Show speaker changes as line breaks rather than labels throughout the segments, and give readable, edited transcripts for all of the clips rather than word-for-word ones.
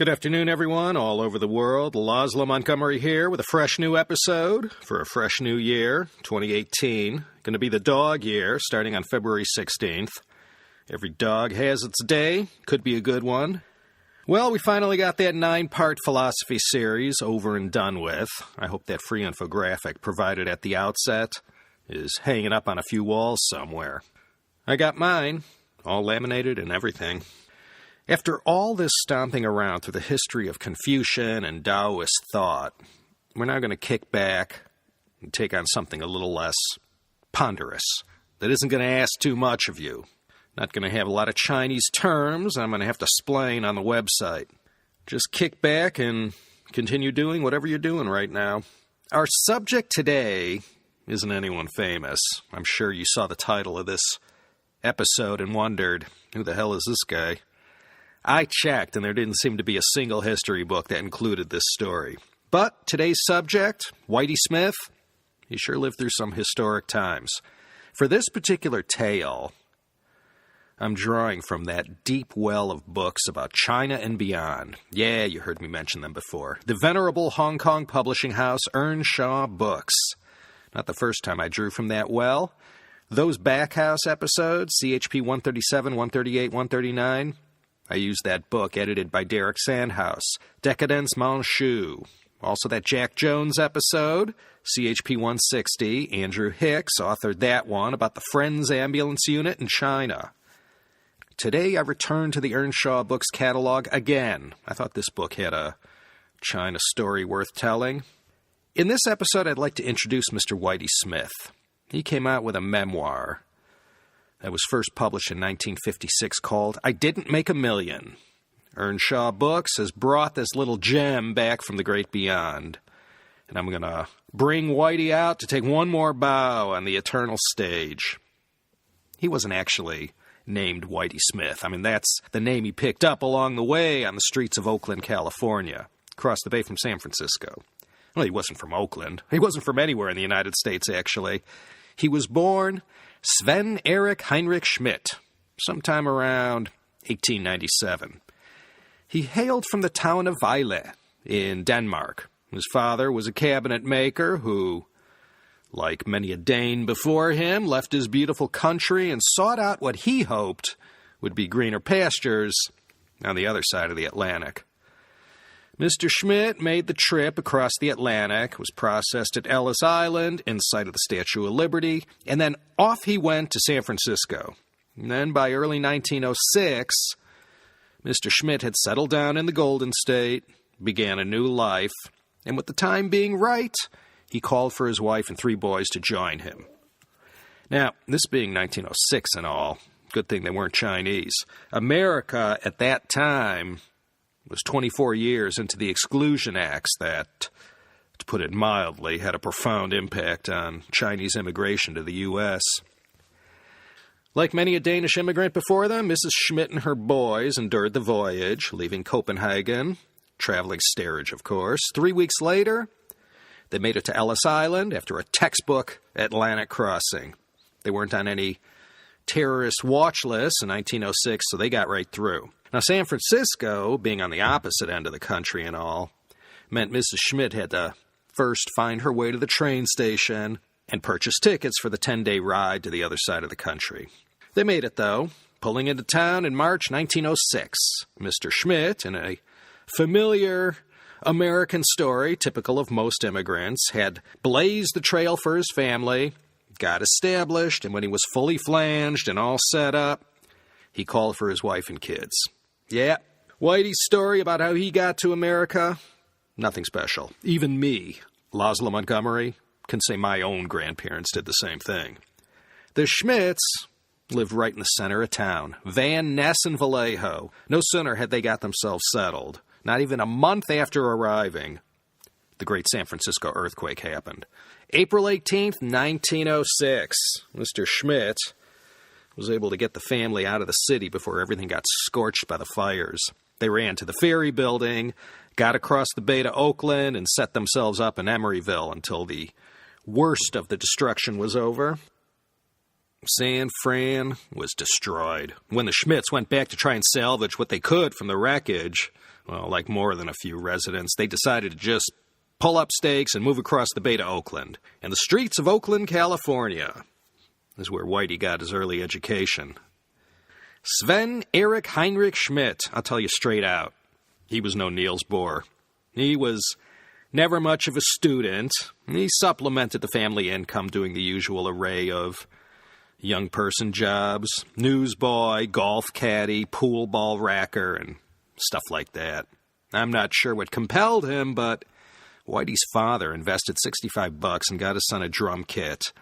Good afternoon, everyone, all over the world. Laszlo Montgomery here with a fresh new episode for a fresh new year, 2018. Going to be the dog year, starting on February 16th. Every dog has its day. Could be a good one. Well, we finally got that 9-part philosophy series over and done with. I hope that free infographic provided at the outset is hanging up on a few walls somewhere. I got mine, all laminated and everything. After all this stomping around through the history of Confucian and Taoist thought, we're now going to kick back and take on something a little less ponderous, that isn't going to ask too much of you. Not going to have a lot of Chinese terms I'm going to have to explain on the website. Just kick back and continue doing whatever you're doing right now. Our subject today isn't anyone famous. I'm sure you saw the title of this episode and wondered, who the hell is this guy? I checked, and there didn't seem to be a single history book that included this story. But today's subject, Whitey Smith, he sure lived through some historic times. For this particular tale, I'm drawing from that deep well of books about China and beyond. Yeah, you heard me mention them before. The venerable Hong Kong publishing house Earnshaw Books. Not the first time I drew from that well. Those Backhouse episodes, CHP 137, 138, 139... I used that book edited by Derek Sandhouse, Decadence Manchu. Also that Jack Jones episode, CHP 160. Andrew Hicks authored that one about the Friends Ambulance Unit in China. Today I return to the Earnshaw Books catalog again. I thought this book had a China story worth telling. In this episode, I'd like to introduce Mr. Whitey Smith. He came out with a memoir that was first published in 1956 called I Didn't Make a Million. Earnshaw Books has brought this little gem back from the great beyond. And I'm going to bring Whitey out to take one more bow on the eternal stage. He wasn't actually named Whitey Smith. I mean, that's the name he picked up along the way on the streets of Oakland, California, across the bay from San Francisco. Well, he wasn't from Oakland. He wasn't from anywhere in the United States, actually. He was born Sven Erik Heinrich Schmidt, sometime around 1897. He hailed from the town of Vejle in Denmark. His father was a cabinet maker who, like many a Dane before him, left his beautiful country and sought out what he hoped would be greener pastures on the other side of the Atlantic. Mr. Schmidt made the trip across the Atlantic, was processed at Ellis Island in sight of the Statue of Liberty, and then off he went to San Francisco. And then by early 1906, Mr. Schmidt had settled down in the Golden State, began a new life, and with the time being right, he called for his wife and 3 boys to join him. Now, this being 1906 and all, good thing they weren't Chinese, America at that time was 24 years into the Exclusion Acts that, to put it mildly, had a profound impact on Chinese immigration to the U.S. Like many a Danish immigrant before them, Mrs. Schmidt and her boys endured the voyage, leaving Copenhagen, traveling steerage, of course. 3 weeks later, they made it to Ellis Island after a textbook Atlantic crossing. They weren't on any terrorist watch list in 1906, so they got right through. Now, San Francisco, being on the opposite end of the country and all, meant Mrs. Schmidt had to first find her way to the train station and purchase tickets for the 10-day ride to the other side of the country. They made it, though, pulling into town in March 1906. Mr. Schmidt, in a familiar American story, typical of most immigrants, had blazed the trail for his family, got established, and when he was fully flanged and all set up, he called for his wife and kids. Yeah, Whitey's story about how he got to America, nothing special. Even me, Laszlo Montgomery, can say my own grandparents did the same thing. The Schmidts lived right in the center of town, Van Ness and Vallejo. No sooner had they got themselves settled, not even a month after arriving, the great San Francisco earthquake happened. April 18th, 1906, Mr. Schmidt was able to get the family out of the city before everything got scorched by the fires. They ran to the ferry building, got across the bay to Oakland, and set themselves up in Emeryville until the worst of the destruction was over. San Fran was destroyed. When the Schmidts went back to try and salvage what they could from the wreckage, Well, like more than a few residents, they decided to just pull up stakes and move across the bay to Oakland. And the streets of Oakland, California is where Whitey got his early education. Sven Erich Heinrich Schmidt, I'll tell you straight out, he was no Niels Bohr. He was never much of a student. He supplemented the family income doing the usual array of young person jobs, newsboy, golf caddy, pool ball racker, and stuff like that. I'm not sure what compelled him, but Whitey's father invested $65 and got his son a drum kit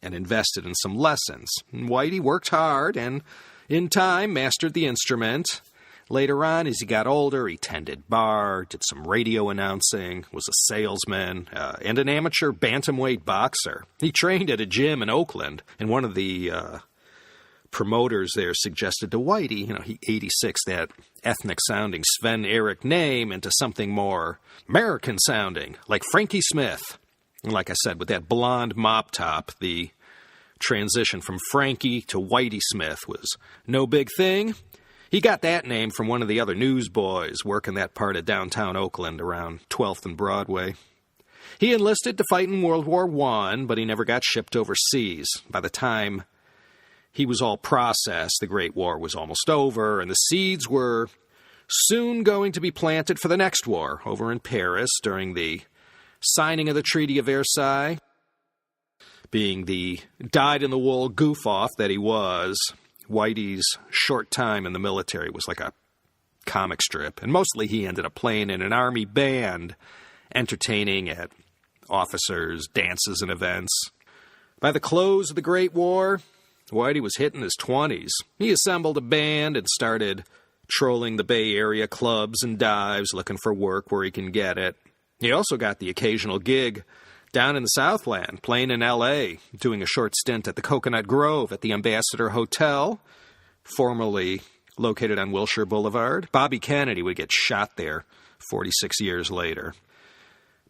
and invested in some lessons. And Whitey worked hard and, in time, mastered the instrument. Later on, as he got older, he tended bar, did some radio announcing, was a salesman, and an amateur bantamweight boxer. He trained at a gym in Oakland, and one of the promoters there suggested to Whitey, he 86 that ethnic-sounding Sven Eric name into something more American-sounding, like Frankie Smith. And like I said, with that blonde mop top, the transition from Frankie to Whitey Smith was no big thing. He got that name from one of the other newsboys working that part of downtown Oakland around 12th and Broadway. He enlisted to fight in World War I, but he never got shipped overseas. By the time he was all processed, the Great War was almost over, and the seeds were soon going to be planted for the next war over in Paris during the signing of the Treaty of Versailles. Being the dyed-in-the-wool goof-off that he was, Whitey's short time in the military was like a comic strip, and mostly he ended up playing in an army band, entertaining at officers' dances and events. By the close of the Great War, Whitey was hitting his 20s. He assembled a band and started trolling the Bay Area clubs and dives, looking for work where he can get it. He also got the occasional gig down in the Southland, playing in L.A., doing a short stint at the Coconut Grove at the Ambassador Hotel, formerly located on Wilshire Boulevard. Bobby Kennedy would get shot there 46 years later.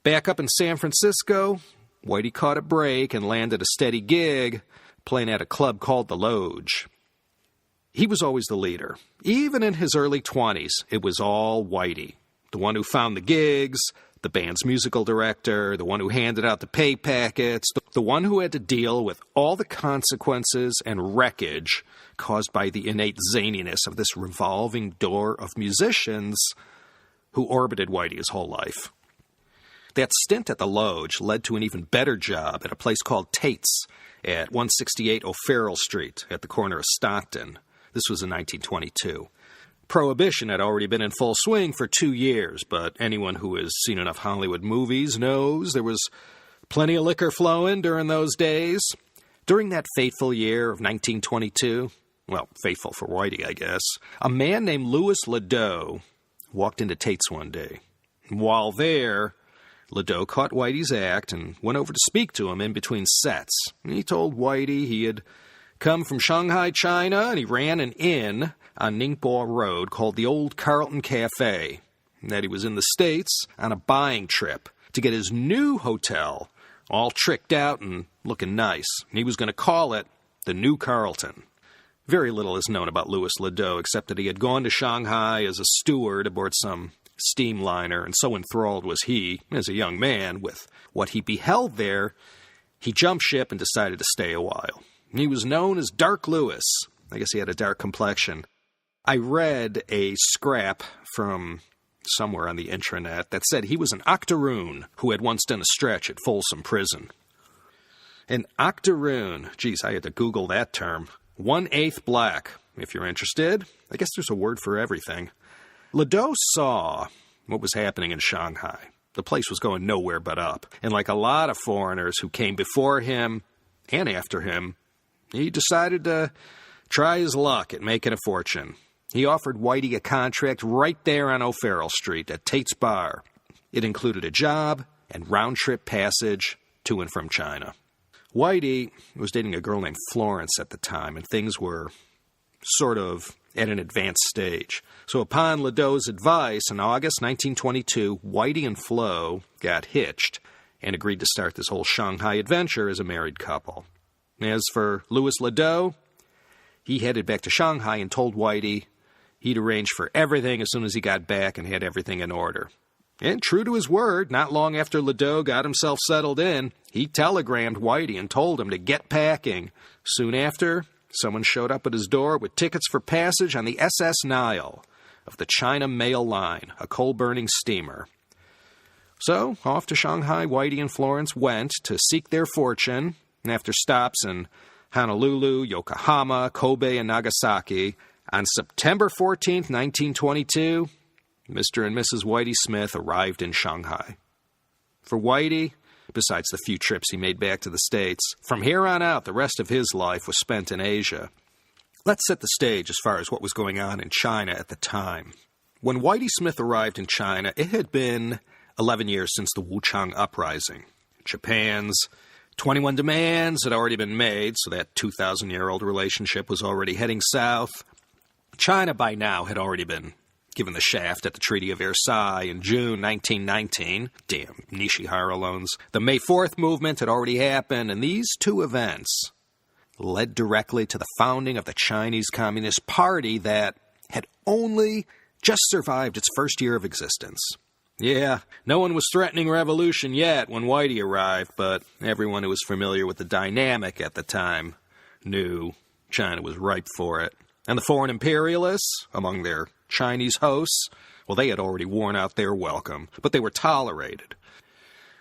Back up in San Francisco, Whitey caught a break and landed a steady gig playing at a club called the Lodge. He was always the leader. Even in his early 20s, it was all Whitey. The one who found the gigs, the band's musical director, the one who handed out the pay packets, the one who had to deal with all the consequences and wreckage caused by the innate zaniness of this revolving door of musicians who orbited Whitey his whole life. That stint at the Lodge led to an even better job at a place called Tate's at 168 O'Farrell Street at the corner of Stockton. This was in 1922. Prohibition had already been in full swing for 2 years, but anyone who has seen enough Hollywood movies knows there was plenty of liquor flowing during those days. During that fateful year of 1922, well, fateful for Whitey, I guess, a man named Louis Ledoux walked into Tate's one day. While there, Ledoux caught Whitey's act and went over to speak to him in between sets. He told Whitey he had come from Shanghai, China, and he ran an inn on Ningbo Road called the Old Carlton Cafe, and that he was in the States on a buying trip to get his new hotel all tricked out and looking nice. And he was going to call it the New Carlton. Very little is known about Louis Ledoux, except that he had gone to Shanghai as a steward aboard some steamliner, and so enthralled was he, as a young man, with what he beheld there, he jumped ship and decided to stay a while. He was known as Dark Louis. I guess he had a dark complexion. I read a scrap from somewhere on the intranet that said he was an octoroon who had once done a stretch at Folsom Prison. An octoroon, geez, I had to Google that term. 1/8 black, if you're interested. I guess there's a word for everything. Ledoux saw what was happening in Shanghai. The place was going nowhere but up. And like a lot of foreigners who came before him and after him, he decided to try his luck at making a fortune. He offered Whitey a contract right there on O'Farrell Street at Tate's Bar. It included a job and round-trip passage to and from China. Whitey was dating a girl named Florence at the time, and things were sort of at an advanced stage. So upon Ledoux's advice, in August 1922, Whitey and Flo got hitched and agreed to start this whole Shanghai adventure as a married couple. As for Louis Ledoux, he headed back to Shanghai and told Whitey He'd arranged for everything as soon as he got back and had everything in order. And true to his word, not long after Laszlo got himself settled in, he telegrammed Whitey and told him to get packing. Soon after, someone showed up at his door with tickets for passage on the SS Nile of the China Mail Line, a coal-burning steamer. So, off to Shanghai, Whitey and Florence went to seek their fortune, and after stops in Honolulu, Yokohama, Kobe, and Nagasaki, on September 14th, 1922, Mr. and Mrs. Whitey Smith arrived in Shanghai. For Whitey, besides the few trips he made back to the States, from here on out, the rest of his life was spent in Asia. Let's set the stage as far as what was going on in China at the time. When Whitey Smith arrived in China, it had been 11 years since the Wuchang Uprising. Japan's 21 Demands had already been made, so that 2,000-year-old relationship was already heading south. China, by now, had already been given the shaft at the Treaty of Versailles in June 1919. Damn Nishihara loans. The May 4th movement had already happened, and these two events led directly to the founding of the Chinese Communist Party that had only just survived its first year of existence. Yeah, no one was threatening revolution yet when Whitey arrived, but everyone who was familiar with the dynamic at the time knew China was ripe for it. And the foreign imperialists, among their Chinese hosts, well, they had already worn out their welcome, but they were tolerated.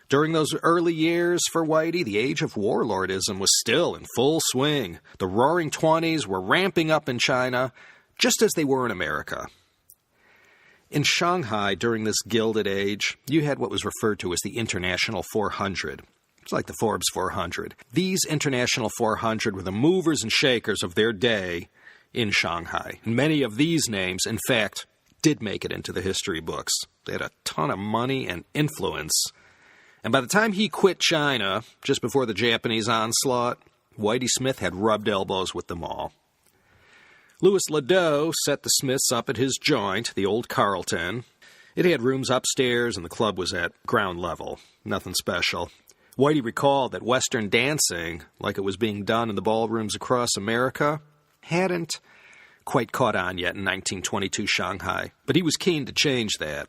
During those early years for Whitey, the age of warlordism was still in full swing. The Roaring Twenties were ramping up in China, just as they were in America. In Shanghai, during this Gilded Age, you had what was referred to as the International 400. It's like the Forbes 400. These International 400 were the movers and shakers of their day in Shanghai. And many of these names, in fact, did make it into the history books. They had a ton of money and influence. And by the time he quit China, just before the Japanese onslaught, Whitey Smith had rubbed elbows with them all. Louis Laszlo set the Smiths up at his joint, the Old Carlton. It had rooms upstairs, and the club was at ground level. Nothing special. Whitey recalled that Western dancing, like it was being done in the ballrooms across America, hadn't quite caught on yet in 1922 Shanghai, but he was keen to change that.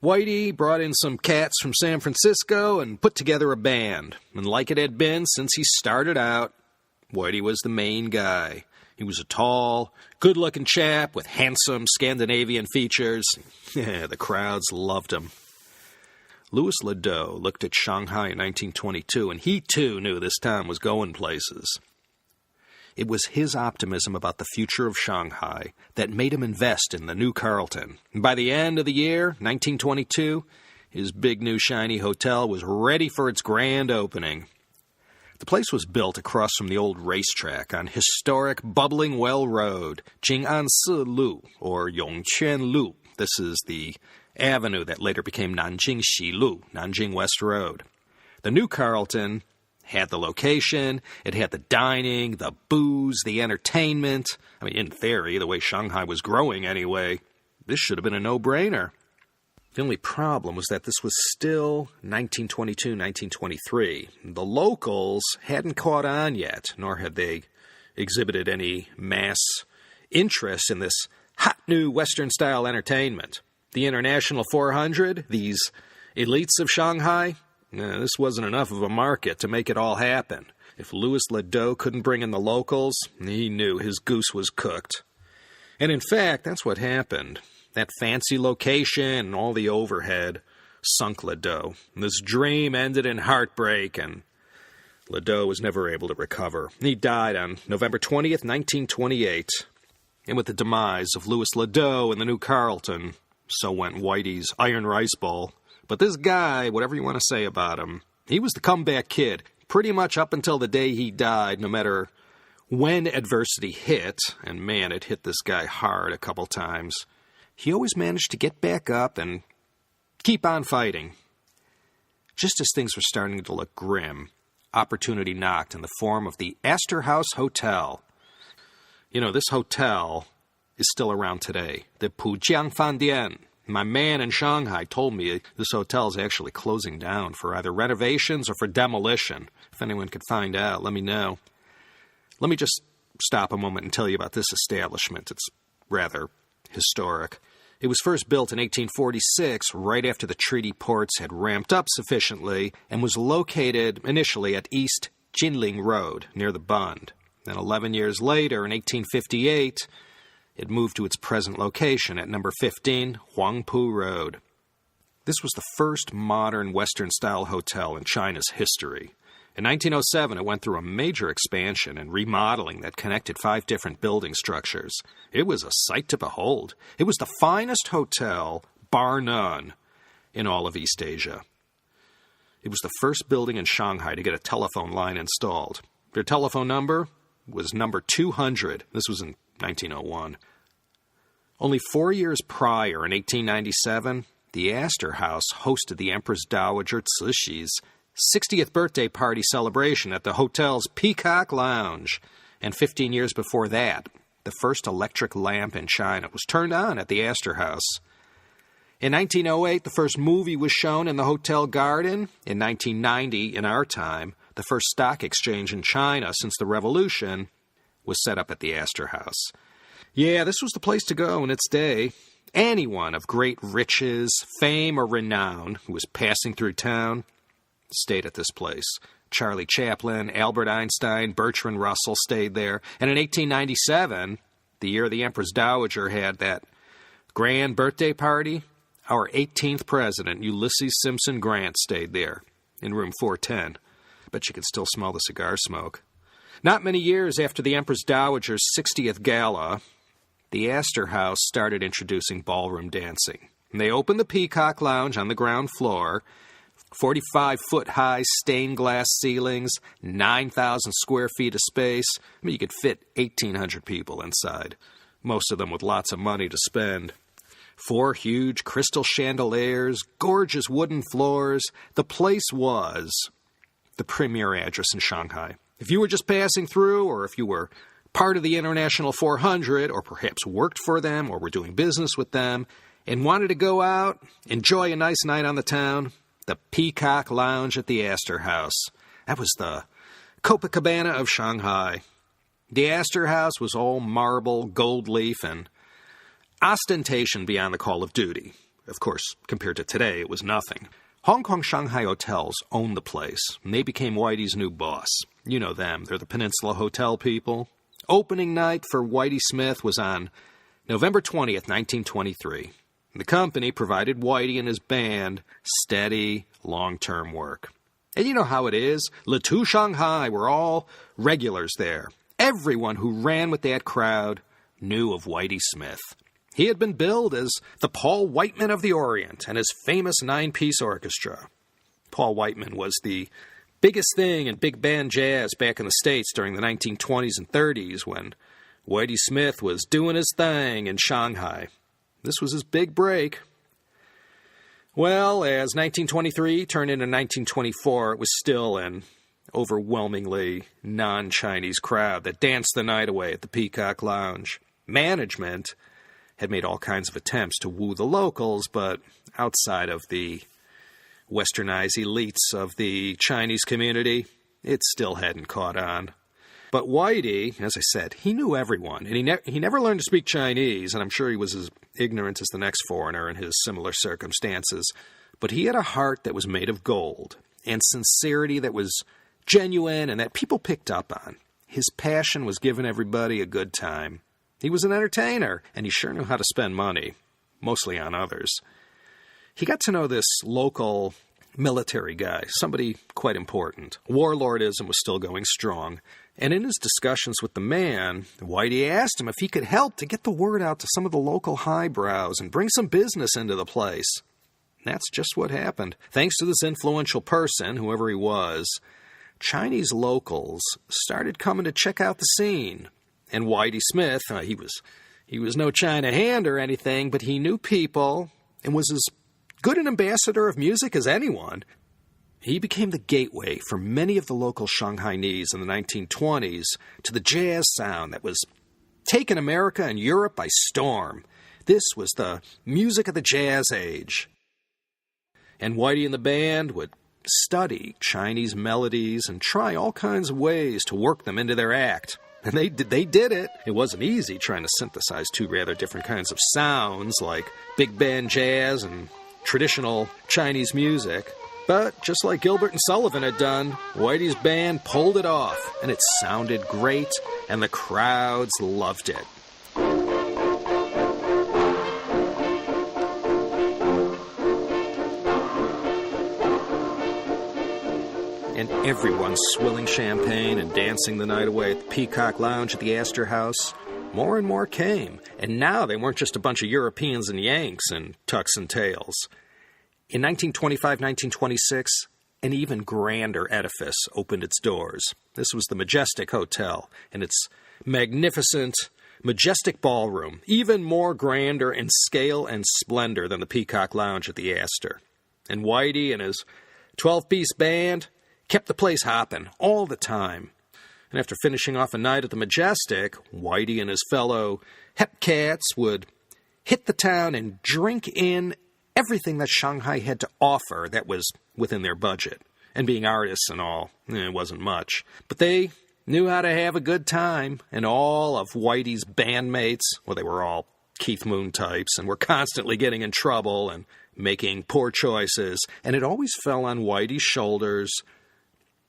Whitey brought in some cats from San Francisco and put together a band, and like it had been since he started out, Whitey was the main guy. He was a tall, good-looking chap with handsome Scandinavian features. The crowds loved him. Louis Laszlo looked at Shanghai in 1922, and he too knew this town was going places. It was his optimism about the future of Shanghai that made him invest in the new Carlton. And by the end of the year, 1922, his big new shiny hotel was ready for its grand opening. The place was built across from the old racetrack on historic Bubbling Well Road, Jing'an-Si Lu, or Yongquan Lu. This is the avenue that later became Nanjing Xi Lu, Nanjing West Road. The new Carlton had the location, it had the dining, the booze, the entertainment. I mean, in theory, the way Shanghai was growing anyway, this should have been a no-brainer. The only problem was that this was still 1922, 1923. The locals hadn't caught on yet, nor had they exhibited any mass interest in this hot new Western-style entertainment. The International 400, these elites of Shanghai, this wasn't enough of a market to make it all happen. If Louis Laszlo couldn't bring in the locals, he knew his goose was cooked. And in fact, that's what happened. That fancy location and all the overhead sunk Laszlo. This dream ended in heartbreak, and Laszlo was never able to recover. He died on November 20th, 1928. And with the demise of Louis Laszlo and the new Carlton, so went Whitey's Iron Rice Bowl. But this guy, whatever you want to say about him, he was the comeback kid. Pretty much up until the day he died, no matter when adversity hit, and man, it hit this guy hard a couple times, he always managed to get back up and keep on fighting. Just as things were starting to look grim, opportunity knocked in the form of the Astor House Hotel. You know, this hotel is still around today, the Pujiang Fandian. My man in Shanghai told me this hotel is actually closing down for either renovations or for demolition. If anyone could find out, let me know. Let me just stop a moment and tell you about this establishment. It's rather historic. It was first built in 1846, right after the treaty ports had ramped up sufficiently, and was located initially at East Jinling Road, near the Bund. Then 11 years later, in 1858, it moved to its present location at number 15, Huangpu Road. This was the first modern Western-style hotel in China's history. In 1907, it went through a major expansion and remodeling that connected 5 different building structures. It was a sight to behold. It was the finest hotel, bar none, in all of East Asia. It was the first building in Shanghai to get a telephone line installed. Their telephone number was number 200. This was in 1901. Only 4 years prior, in 1897, the Astor House hosted the Empress Dowager Cixi's 60th birthday party celebration at the hotel's Peacock Lounge. And 15 years before that, the first electric lamp in China was turned on at the Astor House. In 1908, the first movie was shown in the hotel garden. In 1990, in our time, the first stock exchange in China since the Revolution was set up at the Astor House. Yeah, this was the place to go in its day. Anyone of great riches, fame, or renown who was passing through town stayed at this place. Charlie Chaplin, Albert Einstein, Bertrand Russell stayed there. And in 1897, the year the Empress Dowager had that grand birthday party, our 18th president, Ulysses Simpson Grant, stayed there in room 410. Bet you could still smell the cigar smoke. Not many years after the Empress Dowager's 60th gala, the Astor House started introducing ballroom dancing. And they opened the Peacock Lounge on the ground floor, 45-foot-high stained glass ceilings, 9,000 square feet of space. I mean, you could fit 1,800 people inside, most of them with lots of money to spend. 4 huge crystal chandeliers, gorgeous wooden floors. The place was the premier address in Shanghai. If you were just passing through, or if you were part of the International 400, or perhaps worked for them, or were doing business with them, and wanted to go out, enjoy a nice night on the town, the Peacock Lounge at the Astor House. That was the Copacabana of Shanghai. The Astor House was all marble, gold leaf, and ostentation beyond the call of duty. Of course, compared to today, it was nothing. Hong Kong Shanghai Hotels owned the place, and they became Whitey's new boss. You know them. They're the Peninsula Hotel people. Opening night for Whitey Smith was on November 20th, 1923. The company provided Whitey and his band steady, long-term work. And you know how it is. Le Tout Shanghai were all regulars there. Everyone who ran with that crowd knew of Whitey Smith. He had been billed as the Paul Whiteman of the Orient and his famous 9-piece orchestra. Paul Whiteman was the biggest thing in big band jazz back in the States during the 1920s and 30s when Whitey Smith was doing his thing in Shanghai. This was his big break. Well, as 1923 turned into 1924, it was still an overwhelmingly non-Chinese crowd that danced the night away at the Peacock Lounge. Management had made all kinds of attempts to woo the locals, but outside of the westernized elites of the Chinese community, it still hadn't caught on. But Whitey, as I said, he knew everyone, and he never learned to speak Chinese, and I'm sure he was as ignorant as the next foreigner in his similar circumstances. But he had a heart that was made of gold, and sincerity that was genuine and that people picked up on. His passion was giving everybody a good time. He was an entertainer, and he sure knew how to spend money, mostly on others. He got to know this local military guy, somebody quite important. Warlordism was still going strong, and in his discussions with the man, Whitey asked him if he could help to get the word out to some of the local highbrows and bring some business into the place. That's just what happened. Thanks to this influential person, whoever he was, Chinese locals started coming to check out the scene. And Whitey Smith, he was no China hand or anything, but he knew people and was as good an ambassador of music as anyone. He became the gateway for many of the local Shanghainese in the 1920s to the jazz sound that was taking America and Europe by storm. This was the music of the jazz age. And Whitey and the band would study Chinese melodies and try all kinds of ways to work them into their act. And they did it. It wasn't easy trying to synthesize two rather different kinds of sounds like big band jazz and traditional Chinese music. But just like Gilbert and Sullivan had done, Whitey's band pulled it off, and it sounded great, and the crowds loved it. And everyone swilling champagne and dancing the night away at the Peacock Lounge at the Astor House. More and more came, and now they weren't just a bunch of Europeans and Yanks in tux and tails. In 1925-1926, an even grander edifice opened its doors. This was the Majestic Hotel, and its magnificent, majestic ballroom, even more grander in scale and splendor than the Peacock Lounge at the Astor. And Whitey and his 12-piece band kept the place hopping all the time. And after finishing off a night at the Majestic, Whitey and his fellow hepcats would hit the town and drink in everything that Shanghai had to offer that was within their budget. And being artists and all, it wasn't much. But they knew how to have a good time, and all of Whitey's bandmates, well, they were all Keith Moon types and were constantly getting in trouble and making poor choices, and it always fell on Whitey's shoulders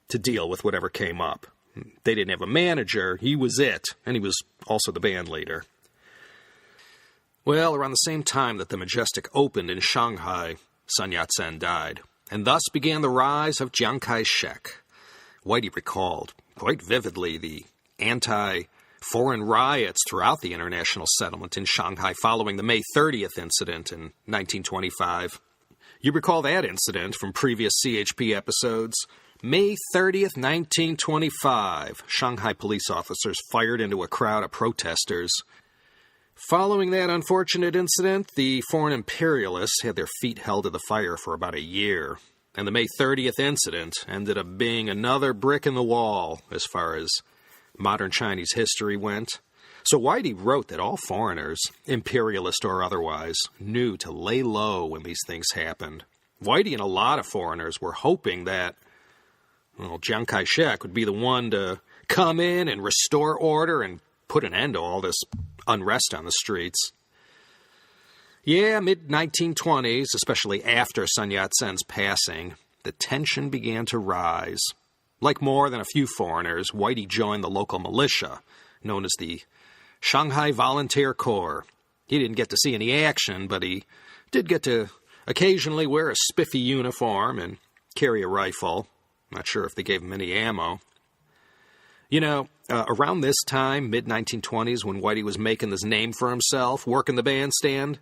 to deal with whatever came up. They didn't have a manager, he was it, and he was also the band leader. Well, around the same time that the Majestic opened in Shanghai, Sun Yat-sen died, and thus began the rise of Chiang Kai-shek. Whitey recalled quite vividly the anti-foreign riots throughout the international settlement in Shanghai following the May 30th incident in 1925. You recall that incident from previous CHP episodes. May 30th, 1925, Shanghai police officers fired into a crowd of protesters. Following that unfortunate incident, the foreign imperialists had their feet held to the fire for about a year, and the May 30th incident ended up being another brick in the wall as far as modern Chinese history went. So Whitey wrote that all foreigners, imperialist or otherwise, knew to lay low when these things happened. Whitey and a lot of foreigners were hoping that Chiang Kai-shek would be the one to come in and restore order and put an end to all this unrest on the streets. Yeah, mid-1920s, especially after Sun Yat-sen's passing, the tension began to rise. Like more than a few foreigners, Whitey joined the local militia, known as the Shanghai Volunteer Corps. He didn't get to see any action, but he did get to occasionally wear a spiffy uniform and carry a rifle. Not sure if they gave him any ammo. Around this time, mid-1920s, when Whitey was making this name for himself, working the bandstand,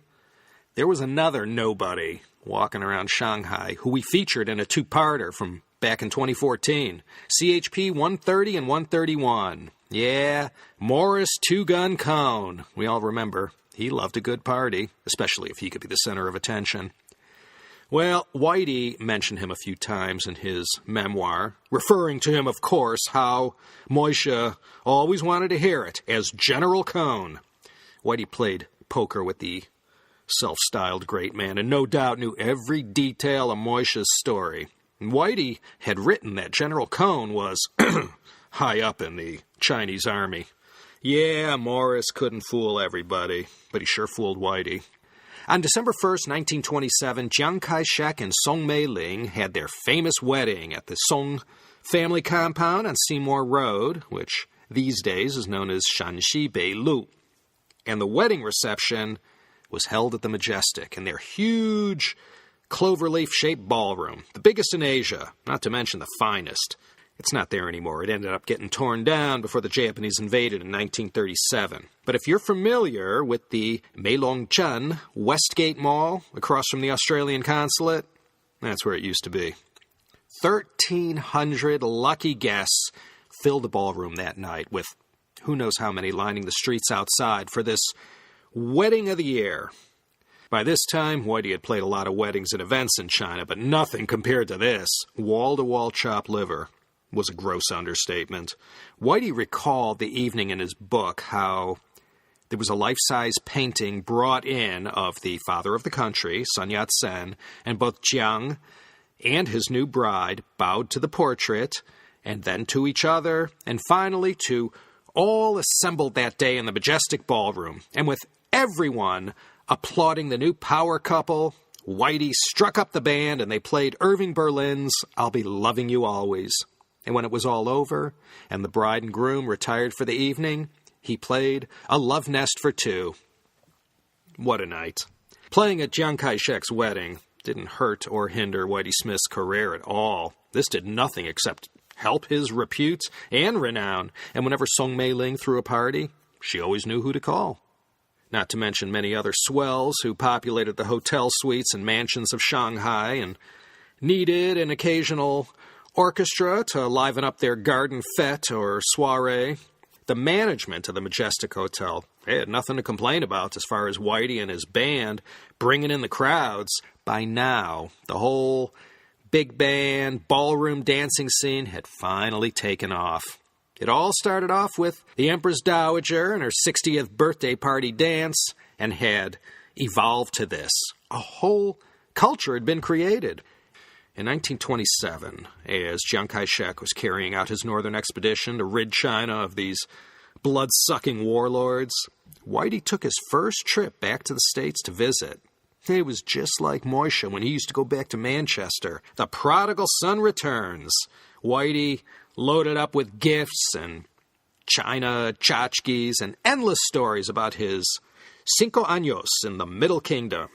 there was another nobody walking around Shanghai who we featured in a two-parter from back in 2014. CHP 130 and 131. Yeah, Morris Two-Gun Cone. We all remember. He loved a good party, especially if he could be the center of attention. Well, Whitey mentioned him a few times in his memoir, referring to him, of course, how Moishe always wanted to hear it, as General Cone. Whitey played poker with the self-styled great man, and no doubt knew every detail of Moishe's story. And Whitey had written that General Cone was high up in the Chinese army. Yeah, Morris couldn't fool everybody, but he sure fooled Whitey. On December 1st, 1927, Chiang Kai-shek and Song Mei-ling had their famous wedding at the Song family compound on Seymour Road, which these days is known as Shanxi Beilu. And the wedding reception was held at the Majestic in their huge cloverleaf-shaped ballroom, the biggest in Asia, not to mention the finest. It's not there anymore. It ended up getting torn down before the Japanese invaded in 1937. But if you're familiar with the Meilongchun Westgate Mall across from the Australian consulate, that's where it used to be. 1,300 lucky guests filled the ballroom that night, with who knows how many lining the streets outside for this wedding of the year. By this time, Whitey had played a lot of weddings and events in China, but nothing compared to this. Wall-to-wall chopped liver was a gross understatement. Whitey recalled the evening in his book how there was a life-size painting brought in of the father of the country, Sun Yat-sen, and both Chiang and his new bride bowed to the portrait, and then to each other, and finally to all assembled that day in the majestic ballroom, and with everyone applauding the new power couple, Whitey struck up the band and they played Irving Berlin's I'll Be Loving You Always. And when it was all over and the bride and groom retired for the evening, he played A Love Nest for Two. What a night. Playing at Chiang Kai-shek's wedding didn't hurt or hinder Whitey Smith's career at all. This did nothing except help his repute and renown, and whenever Song Mei-ling threw a party, she always knew who to call. Not to mention many other swells who populated the hotel suites and mansions of Shanghai and needed an occasional orchestra to liven up their garden fete or soiree. The management of the Majestic Hotel, they had nothing to complain about as far as Whitey and his band bringing in the crowds. By now, the whole big band, ballroom dancing scene had finally taken off. It all started off with the Empress Dowager and her 60th birthday party dance and had evolved to this. A whole culture had been created. In 1927, as Chiang Kai-shek was carrying out his northern expedition to rid China of these blood-sucking warlords, Whitey took his first trip back to the States to visit. It was just like Moishe when he used to go back to Manchester. The prodigal son returns. Whitey loaded up with gifts and China tchotchkes and endless stories about his 5 años in the Middle Kingdom.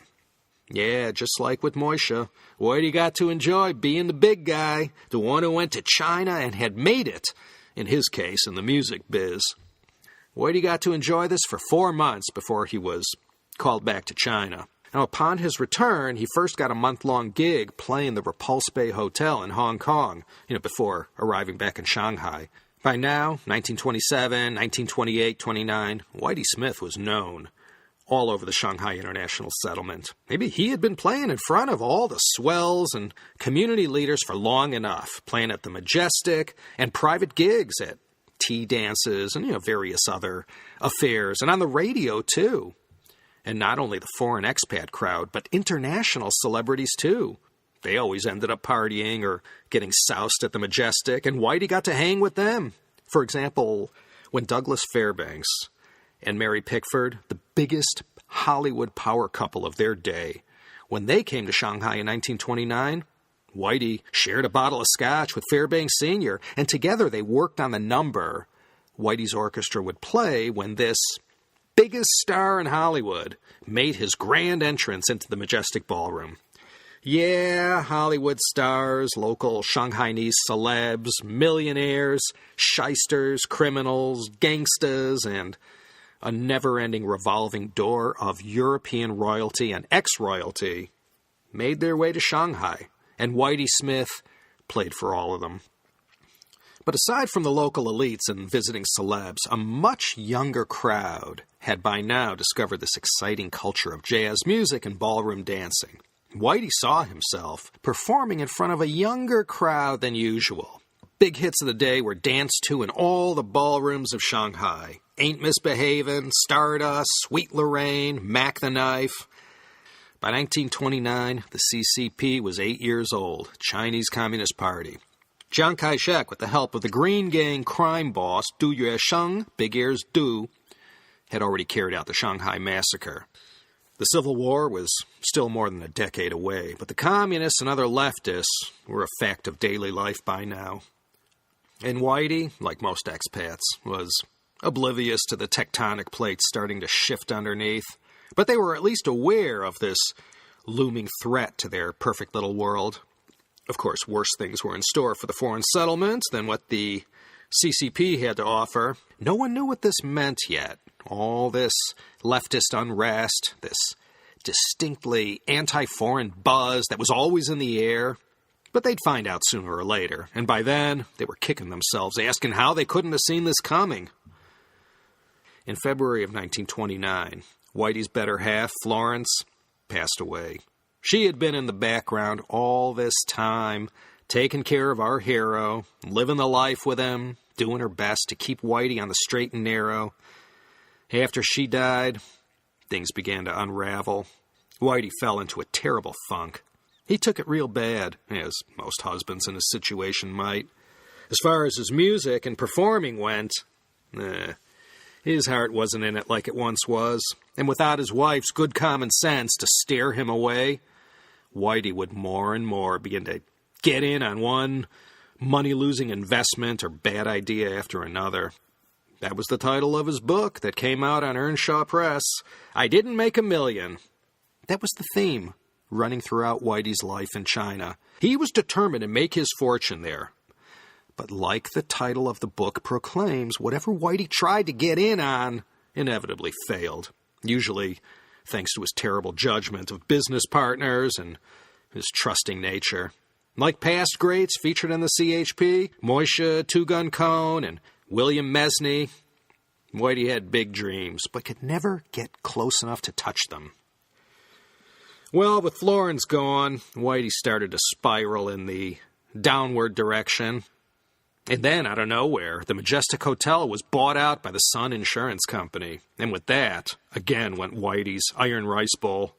Yeah, just like with Moishe, Whitey got to enjoy being the big guy, the one who went to China and had made it, in his case, in the music biz. Whitey got to enjoy this for 4 months before he was called back to China. Now, upon his return, he first got a month-long gig playing the Repulse Bay Hotel in Hong Kong, before arriving back in Shanghai. By now, 1927, 1928, 29, Whitey Smith was known all over the Shanghai International Settlement. Maybe he had been playing in front of all the swells and community leaders for long enough, playing at the Majestic and private gigs at tea dances and, various other affairs, and on the radio, too. And not only the foreign expat crowd, but international celebrities, too. They always ended up partying or getting soused at the Majestic, and Whitey got to hang with them. For example, when Douglas Fairbanks and Mary Pickford, the biggest Hollywood power couple of their day, when they came to Shanghai in 1929, Whitey shared a bottle of scotch with Fairbanks Sr., and together they worked on the number Whitey's orchestra would play when this biggest star in Hollywood made his grand entrance into the Majestic Ballroom. Yeah, Hollywood stars, local Shanghainese celebs, millionaires, shysters, criminals, gangstas, and a never-ending revolving door of European royalty and ex-royalty made their way to Shanghai, and Whitey Smith played for all of them. But aside from the local elites and visiting celebs, a much younger crowd had by now discovered this exciting culture of jazz music and ballroom dancing. Whitey saw himself performing in front of a younger crowd than usual. Big hits of the day were danced to in all the ballrooms of Shanghai. Ain't Misbehavin', Stardust, Sweet Lorraine, Mac the Knife. By 1929, the CCP was 8 years old, Chinese Communist Party. Chiang Kai-shek, with the help of the Green Gang crime boss Du Yuesheng, Big Ears Du, had already carried out the Shanghai Massacre. The Civil War was still more than a decade away, but the communists and other leftists were a fact of daily life by now. And Whitey, like most expats, was oblivious to the tectonic plates starting to shift underneath, but they were at least aware of this looming threat to their perfect little world. Of course, worse things were in store for the foreign settlements than what the CCP had to offer. No one knew what this meant yet. All this leftist unrest, this distinctly anti-foreign buzz that was always in the air. But they'd find out sooner or later, and by then, they were kicking themselves, asking how they couldn't have seen this coming. In February of 1929, Whitey's better half, Florence, passed away. She had been in the background all this time, taking care of our hero, living the life with him, doing her best to keep Whitey on the straight and narrow. After she died, things began to unravel. Whitey fell into a terrible funk. He took it real bad, as most husbands in his situation might. As far as his music and performing went, His heart wasn't in it like it once was, and without his wife's good common sense to steer him away, Whitey would more and more begin to get in on one money-losing investment or bad idea after another. That was the title of his book that came out on Earnshaw Press. I Didn't Make a Million. That was the theme running throughout Whitey's life in China. He was determined to make his fortune there. But like the title of the book proclaims, whatever Whitey tried to get in on inevitably failed, usually thanks to his terrible judgment of business partners and his trusting nature. Like past greats featured in the CHP, Moishe Two-Gun Cohn and William Mesny, Whitey had big dreams, but could never get close enough to touch them. Well, with Florence gone, Whitey started to spiral in the downward direction. And then, out of nowhere, the Majestic Hotel was bought out by the Sun Insurance Company. And with that, again went Whitey's iron rice bowl.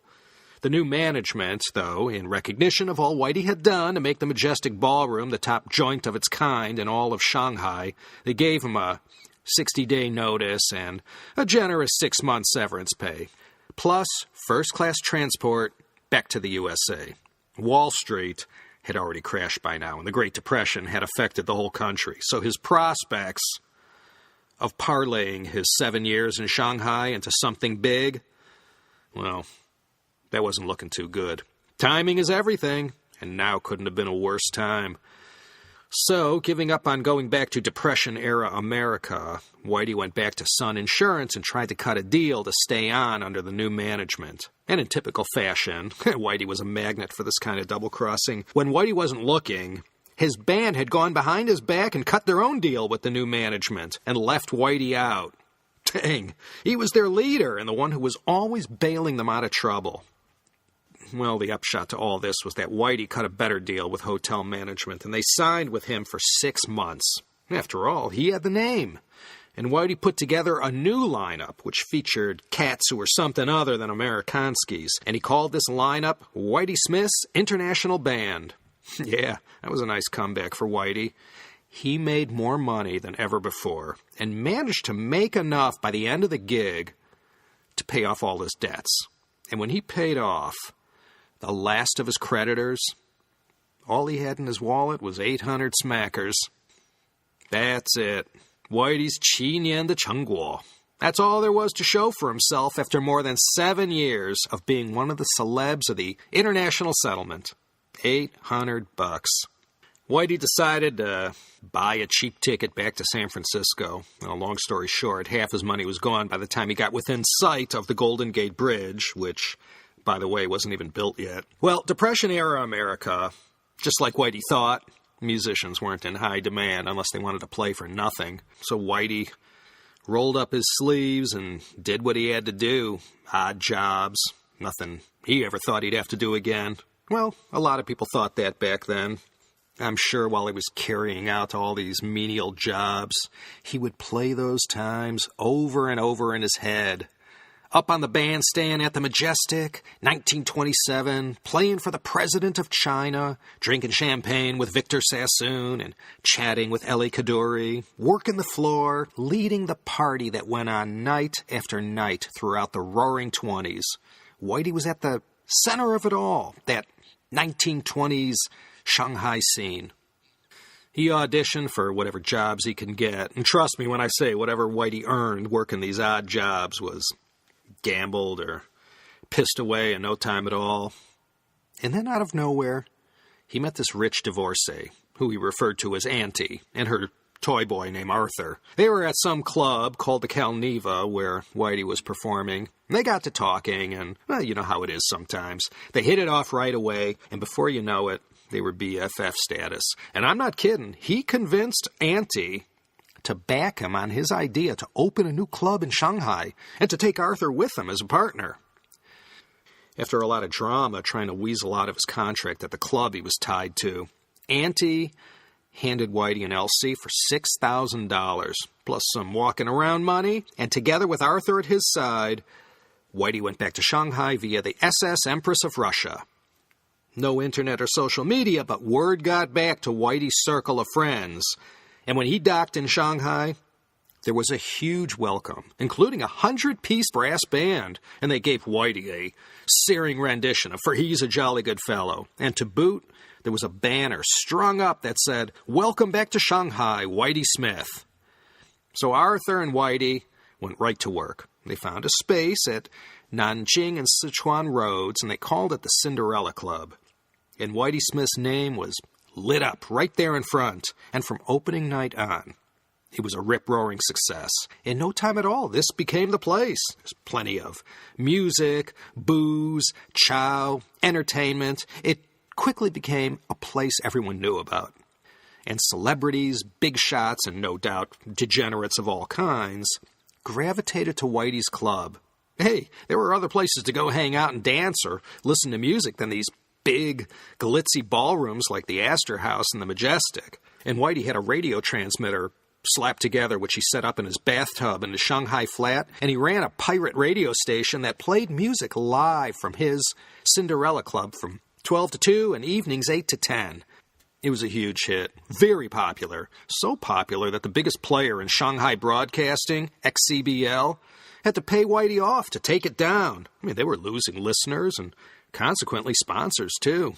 The new management, though, in recognition of all Whitey had done to make the Majestic Ballroom the top joint of its kind in all of Shanghai, they gave him a 60-day notice and a generous 6-month severance pay, plus first-class transport back to the USA. Wall Street had already crashed by now, and the Great Depression had affected the whole country, so his prospects of parlaying his 7 years in Shanghai into something big, well, that wasn't looking too good. Timing is everything, and now couldn't have been a worse time. So, giving up on going back to Depression-era America, Whitey went back to Sun Insurance and tried to cut a deal to stay on under the new management. And in typical fashion, Whitey was a magnet for this kind of double-crossing. When Whitey wasn't looking, his band had gone behind his back and cut their own deal with the new management and left Whitey out. Dang, he was their leader and the one who was always bailing them out of trouble. Well, the upshot to all this was that Whitey cut a better deal with hotel management, and they signed with him for 6 months. After all, he had the name. And Whitey put together a new lineup, which featured cats who were something other than Amerikanskis, and he called this lineup Whitey Smith's International Band. Yeah, that was a nice comeback for Whitey. He made more money than ever before, and managed to make enough by the end of the gig to pay off all his debts. And when he paid off the last of his creditors, all he had in his wallet was 800 smackers. That's it. Whitey's qi nian de chengguo. That's all there was to show for himself after more than 7 years of being one of the celebs of the international settlement. $800. Whitey decided to buy a cheap ticket back to San Francisco. Well, long story short, half his money was gone by the time he got within sight of the Golden Gate Bridge, which, by the way, wasn't even built yet. Well, Depression-era America, just like Whitey thought, musicians weren't in high demand unless they wanted to play for nothing. So Whitey rolled up his sleeves and did what he had to do. Odd jobs, nothing he ever thought he'd have to do again. Well, a lot of people thought that back then. I'm sure while he was carrying out all these menial jobs, he would play those times over and over in his head. Up on the bandstand at the Majestic, 1927, playing for the President of China, drinking champagne with Victor Sassoon and chatting with Elie Kaduri, working the floor, leading the party that went on night after night throughout the roaring 20s. Whitey was at the center of it all, that 1920s Shanghai scene. He auditioned for whatever jobs he could get, and trust me when I say whatever Whitey earned working these odd jobs was gambled or pissed away in no time at all. And then out of nowhere, he met this rich divorcee, who he referred to as Auntie, and her toy boy named Arthur. They were at some club called the Calneva where Whitey was performing. They got to talking, and, well, you know how it is sometimes. They hit it off right away, and before you know it, they were BFF status. And I'm not kidding. He convinced Auntie to back him on his idea to open a new club in Shanghai and to take Arthur with him as a partner. After a lot of drama trying to weasel out of his contract at the club he was tied to, Auntie handed Whitey an LC for $6,000, plus some walking around money, and together with Arthur at his side, Whitey went back to Shanghai via the SS Empress of Russia. No internet or social media, but word got back to Whitey's circle of friends. And when he docked in Shanghai, There was a huge welcome, including a 100-piece brass band, and they gave Whitey a searing rendition of For He's a Jolly Good Fellow. And to boot, there was a banner strung up that said, "Welcome back to Shanghai, Whitey Smith." So Arthur and Whitey went right to work. They found a space at Nanjing and Sichuan roads, and they called it the Cinderella Club. And Whitey Smith's name was lit up right there in front, and from opening night on, it was a rip-roaring success. In no time at all, this became the place. There's plenty of music, booze, chow, entertainment. It quickly became a place everyone knew about. And celebrities, big shots, and no doubt degenerates of all kinds gravitated to Whitey's club. Hey, there were other places to go hang out and dance or listen to music than these big, glitzy ballrooms like the Astor House and the Majestic. And Whitey had a radio transmitter slapped together, which he set up in his bathtub in the Shanghai flat, and he ran a pirate radio station that played music live from his Cinderella Club from 12 to 2 and evenings 8 to 10. It was a huge hit, very popular, so popular that the biggest player in Shanghai broadcasting, XCBL, had to pay Whitey off to take it down. I mean, they were losing listeners and consequently sponsors, too.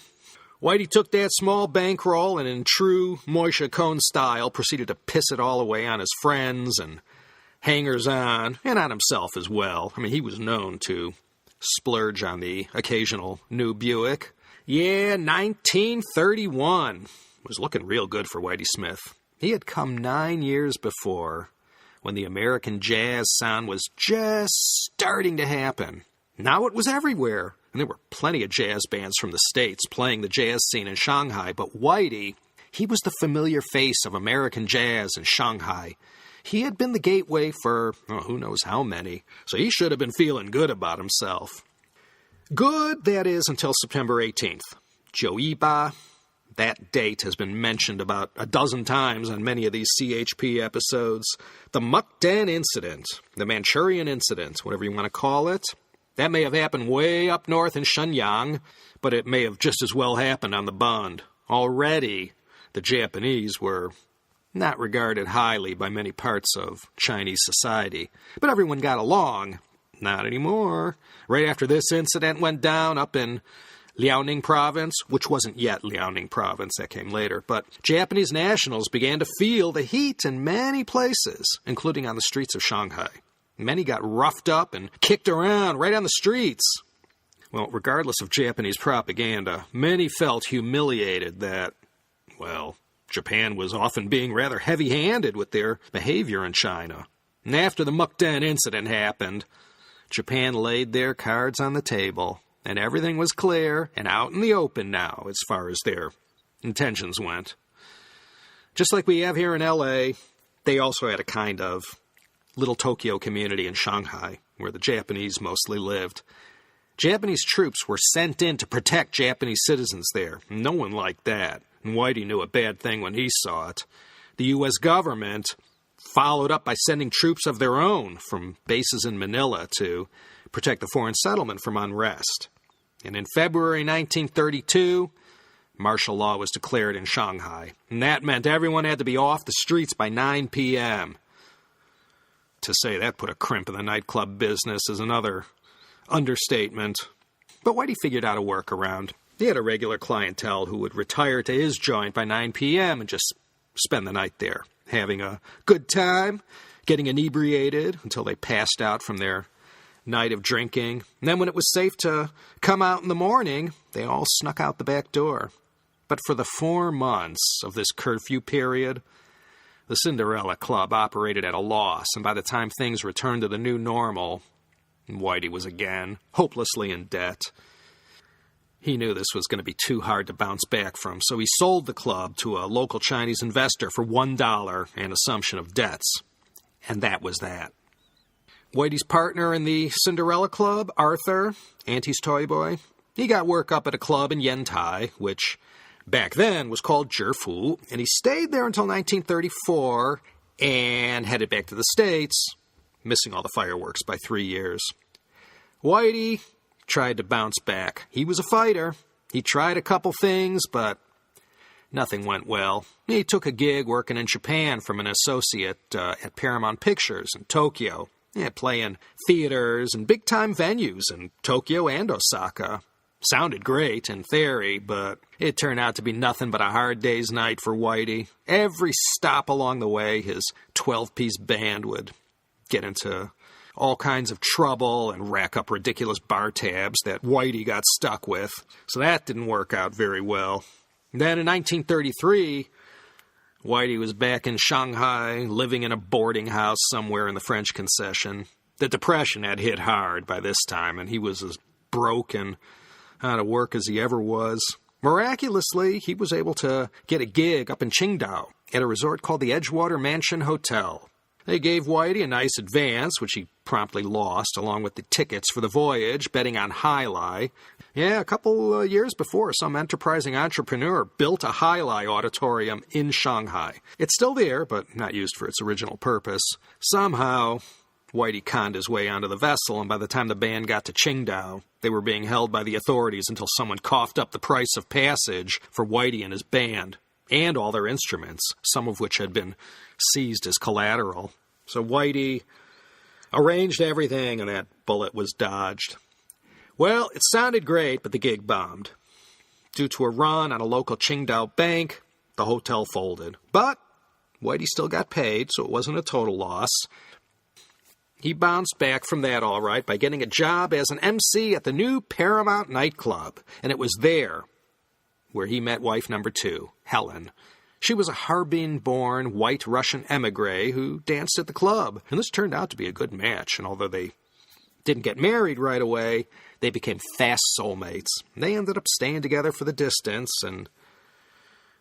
Whitey took that small bankroll and in true Moishe Cohn style proceeded to piss it all away on his friends and hangers-on, and on himself as well. I mean, he was known to splurge on the occasional new Buick. Yeah, 1931 was looking real good for Whitey Smith. He had come 9 years before, when the American jazz sound was just starting to happen. Now it was everywhere, and there were plenty of jazz bands from the States playing the jazz scene in Shanghai, but Whitey, he was the familiar face of American jazz in Shanghai. He had been the gateway for, who knows how many, so he should have been feeling good about himself. Good, that is, until September 18th. Joiba. That date has been mentioned about a dozen times on many of these CHP episodes. The Mukden Incident, the Manchurian Incident, whatever you want to call it. That may have happened way up north in Shenyang, but it may have just as well happened on the Bund. Already, the Japanese were not regarded highly by many parts of Chinese society. But everyone got along. Not anymore. Right after this incident went down up in Liaoning province, which wasn't yet Liaoning province, that came later, but Japanese nationals began to feel the heat in many places, including on the streets of Shanghai. Many got roughed up and kicked around right on the streets. Well, regardless of Japanese propaganda, many felt humiliated that, well, Japan was often being rather heavy-handed with their behavior in China. And after the Mukden incident happened, Japan laid their cards on the table, and everything was clear and out in the open now as far as their intentions went. Just like we have here in L.A., they also had a kind of little Tokyo community in Shanghai, where the Japanese mostly lived. Japanese troops were sent in to protect Japanese citizens there. No one liked that, and Whitey knew a bad thing when he saw it. The U.S. government followed up by sending troops of their own from bases in Manila to protect the foreign settlement from unrest. And in February 1932, martial law was declared in Shanghai, and that meant everyone had to be off the streets by 9 p.m. To say that put a crimp in the nightclub business is another understatement. But Whitey figured out a workaround. He had a regular clientele who would retire to his joint by 9 p.m. and just spend the night there, having a good time, getting inebriated until they passed out from their night of drinking. And then when it was safe to come out in the morning, they all snuck out the back door. But for the 4 months of this curfew period, the Cinderella Club operated at a loss, and by the time things returned to the new normal, Whitey was again hopelessly in debt. He knew this was going to be too hard to bounce back from, so he sold the club to a local Chinese investor for $1 and assumption of debts. And that was that. Whitey's partner in the Cinderella Club, Arthur, Auntie's toy boy, he got work up at a club in Yantai, which back then was called Zhifu, and he stayed there until 1934 and headed back to the States, missing all the fireworks by 3 years. Whitey tried to bounce back. He was a fighter. He tried a couple things, but Nothing went well. He took a gig working in Japan from an associate at Paramount Pictures in Tokyo, playing theaters and big-time venues in Tokyo and Osaka. Sounded great in theory, but it turned out to be nothing but a hard day's night for Whitey. Every stop along the way, his 12-piece band would get into all kinds of trouble and rack up ridiculous bar tabs that Whitey got stuck with. So that didn't work out very well. Then in 1933, Whitey was back in Shanghai, living in a boarding house somewhere in the French Concession. The Depression had hit hard by this time, and he was as broke and out of work as he ever was. Miraculously, he was able to get a gig up in Qingdao at a resort called the Edgewater Mansion Hotel. They gave Whitey a nice advance, which he promptly lost, along with the tickets for the voyage, betting on High-Lie. A couple years before, some enterprising entrepreneur built a High-Lie auditorium in Shanghai. It's still there, but not used for its original purpose. Somehow, Whitey conned his way onto the vessel, and by the time the band got to Qingdao, they were being held by the authorities until someone coughed up the price of passage for Whitey and his band, and all their instruments, some of which had been seized as collateral. So Whitey arranged everything, and that bullet was dodged. Well, it sounded great, but the gig bombed. Due to a run on a local Qingdao bank, the hotel folded. But Whitey still got paid, so it wasn't a total loss. He bounced back from that all right by getting a job as an MC at the new Paramount nightclub, and it was there where he met wife number 2, Helen. She was a Harbin-born white Russian emigre who danced at the club, and this turned out to be a good match, and although they didn't get married right away, they became fast soulmates. They ended up staying together for the distance, and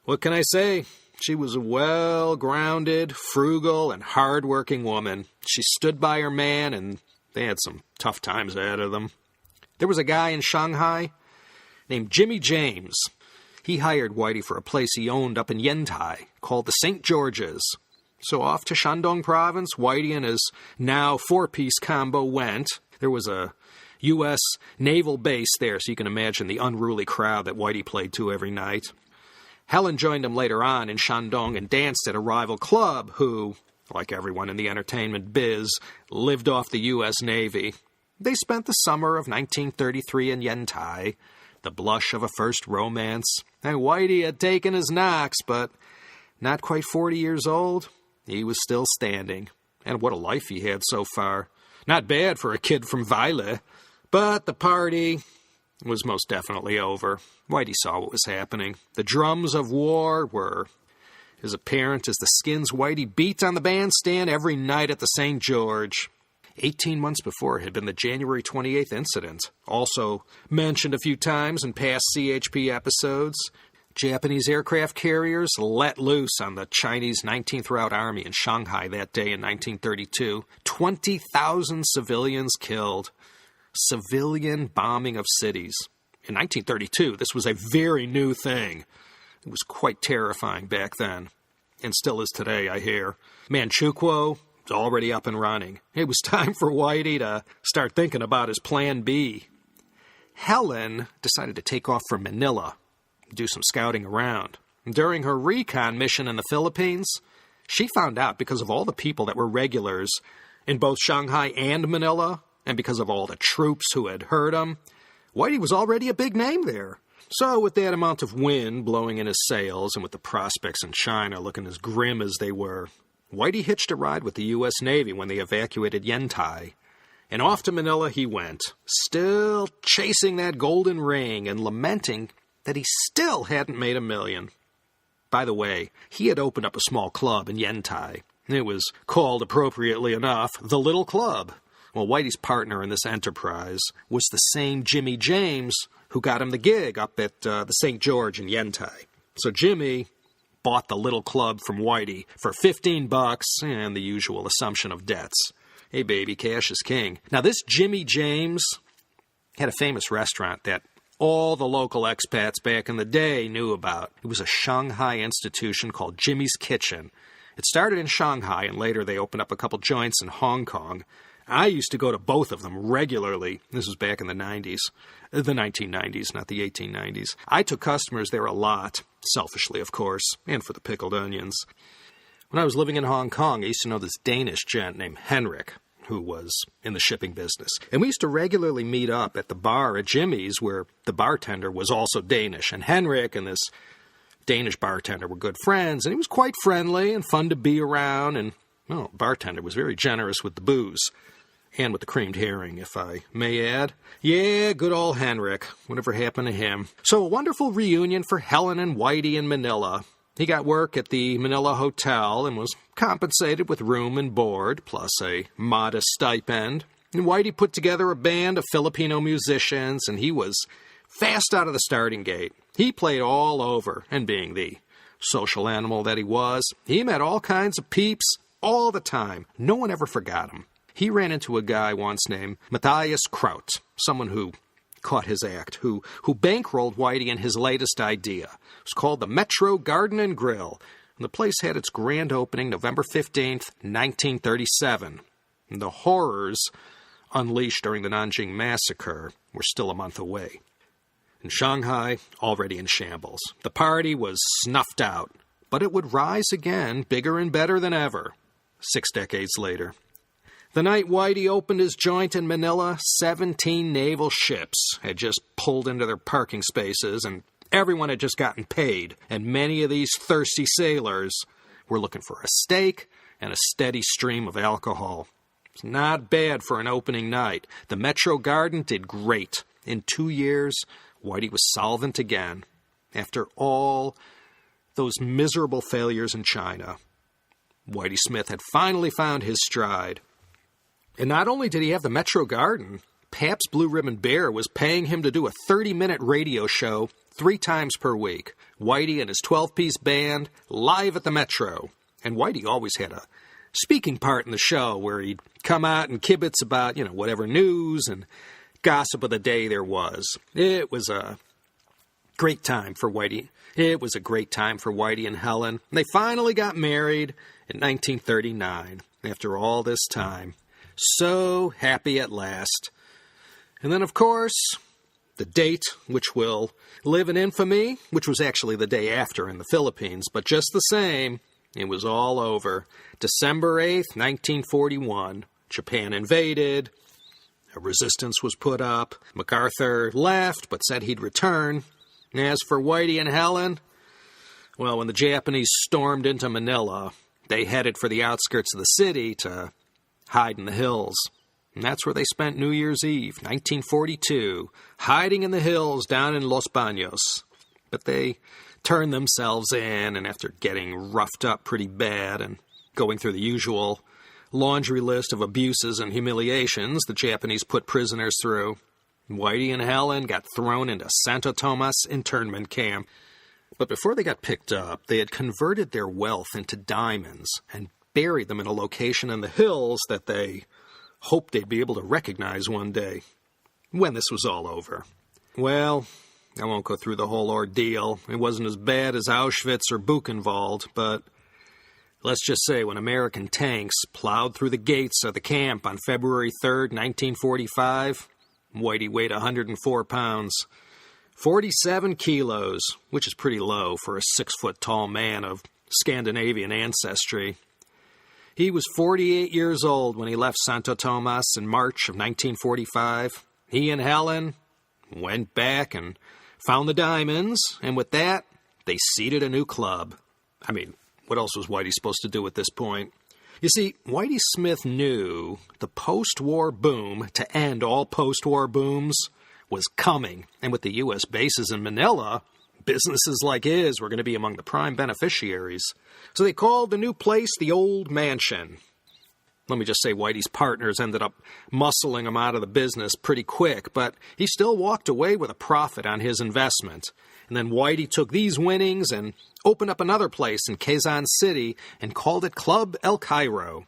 what can I say? She was a well-grounded, frugal, and hard-working woman. She stood by her man, and they had some tough times ahead of them. There was a guy in Shanghai named Jimmy James. He hired Whitey for a place he owned up in Yantai called the St. George's. So off to Shandong province, Whitey and his now 4-piece combo went. There was a U.S. naval base there, so you can imagine the unruly crowd that Whitey played to every night. Helen joined him later on in Shandong and danced at a rival club who, like everyone in the entertainment biz, lived off the U.S. Navy. They spent the summer of 1933 in Yantai, the blush of a first romance, and Whitey had taken his knocks, but not quite 40 years old, he was still standing. And what a life he had so far. Not bad for a kid from Weile. But the party was most definitely over. Whitey saw what was happening. The drums of war were as apparent as the skins Whitey beat on the bandstand every night at the St. George. 18 months before had been the January 28th incident, also mentioned a few times in past CHP episodes. Japanese aircraft carriers let loose on the Chinese 19th Route Army in Shanghai that day in 1932. 20,000 civilians killed. Civilian bombing of cities. In 1932, this was a very new thing. It was quite terrifying back then, and still is today, I hear. Manchukuo was already up and running. It was time for Whitey to start thinking about his plan B. Helen decided to take off for Manila, do some scouting around. During her recon mission in the Philippines, she found out because of all the people that were regulars in both Shanghai and Manila, and because of all the troops who had heard him, Whitey was already a big name there. So with that amount of wind blowing in his sails and with the prospects in China looking as grim as they were, Whitey hitched a ride with the U.S. Navy when they evacuated Yantai. And off to Manila he went, still chasing that golden ring and lamenting that he still hadn't made $1 million. By the way, he had opened up a small club in Yantai. It was called, appropriately enough, the Little Club. Well, Whitey's partner in this enterprise was the same Jimmy James who got him the gig up at the St. George in Yantai. So Jimmy bought the Little Club from Whitey for $15 and the usual assumption of debts. Hey, baby, cash is king. Now, this Jimmy James had a famous restaurant that all the local expats back in the day knew about. It was a Shanghai institution called Jimmy's Kitchen. It started in Shanghai, and later they opened up a couple joints in Hong Kong. I used to go to both of them regularly. This was back in the 90s. The 1990s, not the 1890s. I took customers there a lot, selfishly, of course, and for the pickled onions. When I was living in Hong Kong, I used to know this Danish gent named Henrik, who was in the shipping business. And we used to regularly meet up at the bar at Jimmy's, where the bartender was also Danish. And Henrik and this Danish bartender were good friends, and he was quite friendly and fun to be around, and, well, the bartender was very generous with the booze. And with the creamed herring, if I may add. Yeah, good old Henrik. Whatever happened to him? So a wonderful reunion for Helen and Whitey in Manila. He got work at the Manila Hotel and was compensated with room and board, plus a modest stipend. And Whitey put together a band of Filipino musicians, and he was fast out of the starting gate. He played all over, and being the social animal that he was, he met all kinds of peeps all the time. No one ever forgot him. He ran into a guy once named Matthias Kraut, someone who caught his act, who bankrolled Whitey in his latest idea. It was called the Metro Garden and Grill, and the place had its grand opening November 15th, 1937. And the horrors unleashed during the Nanjing Massacre were still a month away. In Shanghai, already in shambles. The party was snuffed out, but it would rise again, bigger and better than ever, 6 decades later. The night Whitey opened his joint in Manila, 17 naval ships had just pulled into their parking spaces, and everyone had just gotten paid, and many of these thirsty sailors were looking for a steak and a steady stream of alcohol. It's not bad for an opening night. The Metro Garden did great. In 2 years, Whitey was solvent again. After all those miserable failures in China, Whitey Smith had finally found his stride. And not only did he have the Metro Garden, Pabst Blue Ribbon Bear was paying him to do a 30-minute radio show 3 times per week. Whitey and his 12-piece band live at the Metro. And Whitey always had a speaking part in the show where he'd come out and kibitz about, whatever news and gossip of the day there was. It was a great time for Whitey. It was a great time for Whitey and Helen. And they finally got married in 1939 after all this time. So happy at last. And then, of course, the date, which will live in infamy, which was actually the day after in the Philippines, but just the same, it was all over. December 8th, 1941, Japan invaded, a resistance was put up, MacArthur left, but said he'd return. And as for Whitey and Helen, well, when the Japanese stormed into Manila, they headed for the outskirts of the city to hide in the hills. And that's where they spent New Year's Eve, 1942, hiding in the hills down in Los Baños. But they turned themselves in, and after getting roughed up pretty bad and going through the usual laundry list of abuses and humiliations the Japanese put prisoners through, Whitey and Helen got thrown into Santo Tomas internment camp. But before they got picked up, they had converted their wealth into diamonds and buried them in a location in the hills that they hoped they'd be able to recognize one day, when this was all over. Well, I won't go through the whole ordeal. It wasn't as bad as Auschwitz or Buchenwald, but let's just say when American tanks plowed through the gates of the camp on February 3rd, 1945, Whitey weighed 104 pounds, 47 kilos, which is pretty low for a 6-foot-tall man of Scandinavian ancestry. He was 48 years old when he left Santo Tomas in March of 1945. He and Helen went back and found the diamonds, and with that, they seeded a new club. I mean, what else was Whitey supposed to do at this point? You see, Whitey Smith knew the post-war boom to end all post-war booms was coming, and with the U.S. bases in Manila, businesses like his were going to be among the prime beneficiaries. So they called the new place the Old Mansion. Let me just say Whitey's partners ended up muscling him out of the business pretty quick, but he still walked away with a profit on his investment. And then Whitey took these winnings and opened up another place in Quezon City and called it Club El Cairo.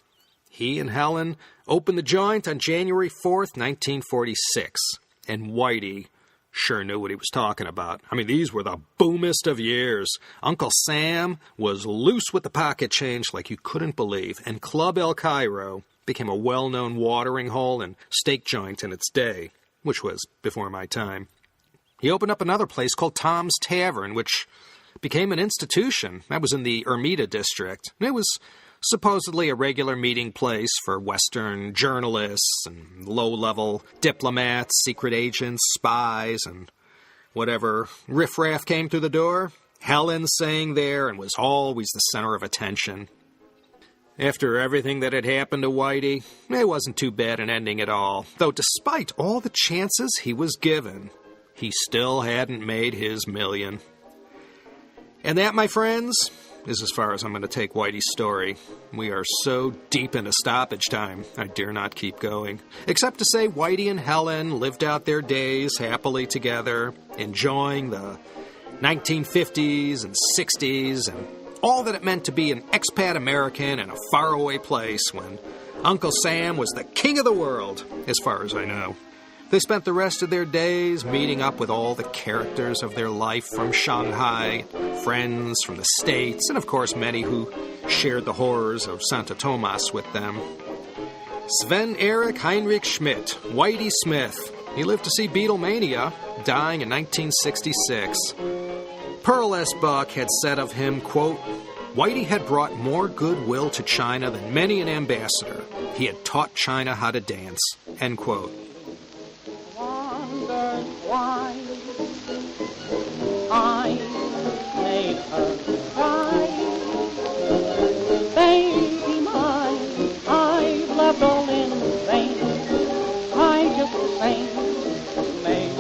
He and Helen opened the joint on January 4th, 1946. And Whitey sure knew what he was talking about. I mean, these were the boomest of years. Uncle Sam was loose with the pocket change like you couldn't believe. And Club El Cairo became a well-known watering hole and steak joint in its day, which was before my time. He opened up another place called Tom's Tavern, which became an institution. That was in the Ermita district. It was supposedly a regular meeting place for Western journalists and low-level diplomats, secret agents, spies, and whatever riffraff came through the door. Helen sang there and was always the center of attention. After everything that had happened to Whitey, it wasn't too bad an ending at all, though despite all the chances he was given, he still hadn't made his million. And that, my friends, is as far as I'm going to take Whitey's story. We are so deep into stoppage time, I dare not keep going. Except to say Whitey and Helen lived out their days happily together, enjoying the 1950s and 60s and all that it meant to be an expat American in a faraway place when Uncle Sam was the king of the world, as far as I know. They spent the rest of their days meeting up with all the characters of their life from Shanghai, friends from the States, and of course many who shared the horrors of Santo Tomas with them. Sven Erik Heinrich Schmidt, Whitey Smith. He lived to see Beatlemania, dying in 1966. Pearl S. Buck had said of him, quote, Whitey had brought more goodwill to China than many an ambassador. He had taught China how to dance, end quote.
Wondered why I made her cry. Baby mine, I loved all in vain. I just the same made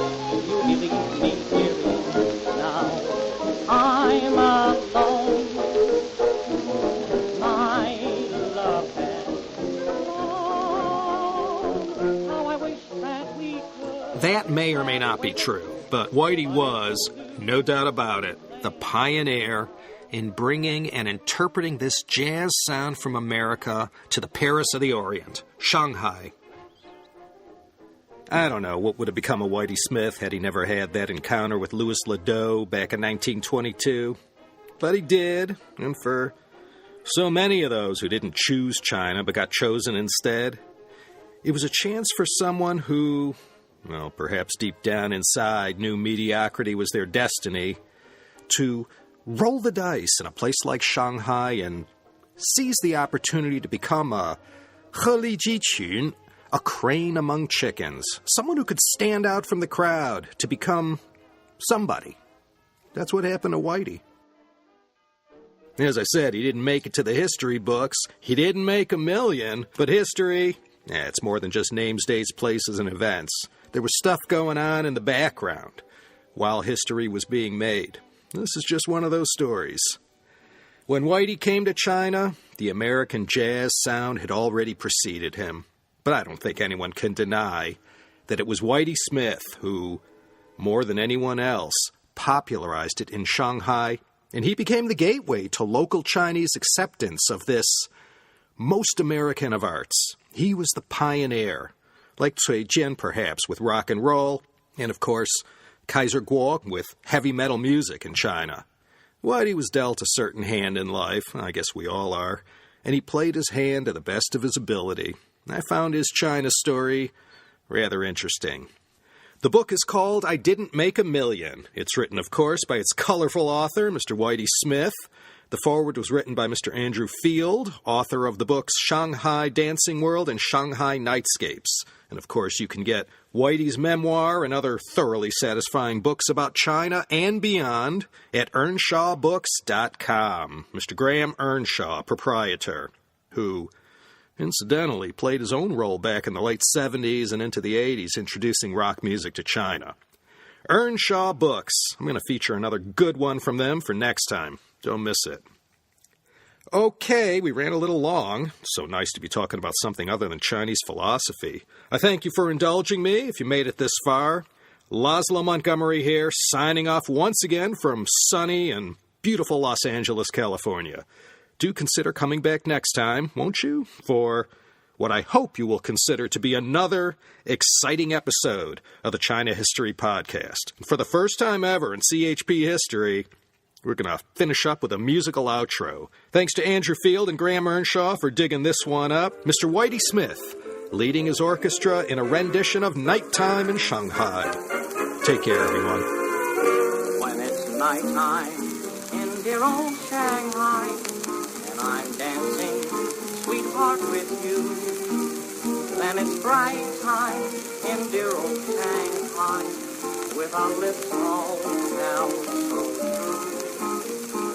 you believe me, dearie. Now I'm alone. My love has gone. How I wish that we could.
That may or may not be true, but Whitey was, no doubt about it, the pioneer in bringing and interpreting this jazz sound from America to the Paris of the Orient, Shanghai. I don't know what would have become of Whitey Smith had he never had that encounter with Louis Ledoux back in 1922. But he did, and for so many of those who didn't choose China but got chosen instead, it was a chance for someone who, well, perhaps deep down inside knew mediocrity was their destiny, to roll the dice in a place like Shanghai and seize the opportunity to become a He a crane among chickens, someone who could stand out from the crowd to become somebody. That's what happened to Whitey. As I said, he didn't make it to the history books. He didn't make a million, but history, it's more than just names, dates, places, and events. There was stuff going on in the background while history was being made. This is just one of those stories. When Whitey came to China, the American jazz sound had already preceded him. But I don't think anyone can deny that it was Whitey Smith who, more than anyone else, popularized it in Shanghai, and he became the gateway to local Chinese acceptance of this most American of arts. He was the pioneer, like Cui Jian perhaps with rock and roll, and of course Kaiser Kuo with heavy metal music in China. Whitey was dealt a certain hand in life, I guess we all are, and he played his hand to the best of his ability. I found his China story rather interesting. The book is called I Didn't Make a Million. It's written, of course, by its colorful author, Mr. Whitey Smith. The foreword was written by Mr. Andrew Field, author of the books Shanghai Dancing World and Shanghai Nightscapes. And, of course, you can get Whitey's memoir and other thoroughly satisfying books about China and beyond at EarnshawBooks.com. Mr. Graham Earnshaw, proprietor, who incidentally played his own role back in the late 70s and into the 80s introducing rock music to China. Earnshaw Books. I'm going to feature another good one from them for next time. Don't miss it. Okay, we ran a little long. So nice to be talking about something other than Chinese philosophy. I thank you for indulging me if you made it this far. Laszlo Montgomery here, signing off once again from sunny and beautiful Los Angeles, California. Do consider coming back next time, won't you? For what I hope you will consider to be another exciting episode of the China History Podcast. For the first time ever in CHP history, We're going to finish up with a musical outro. Thanks to Andrew Field and Graham Earnshaw for digging this one up. Mr. Whitey Smith leading his orchestra in a rendition of Nighttime in Shanghai. Take care, everyone.
When it's nighttime in dear old Shanghai, and I'm dancing, sweetheart, with you, then it's bright time in dear old Shanghai, with our lips all down so true.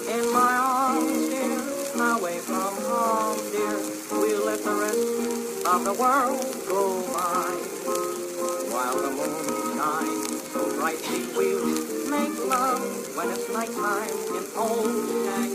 In my arms, dear, away from home, dear, we'll let the rest of the world go by, while the moon shines so brightly. We'll make love when it's nighttime in old Shanghai.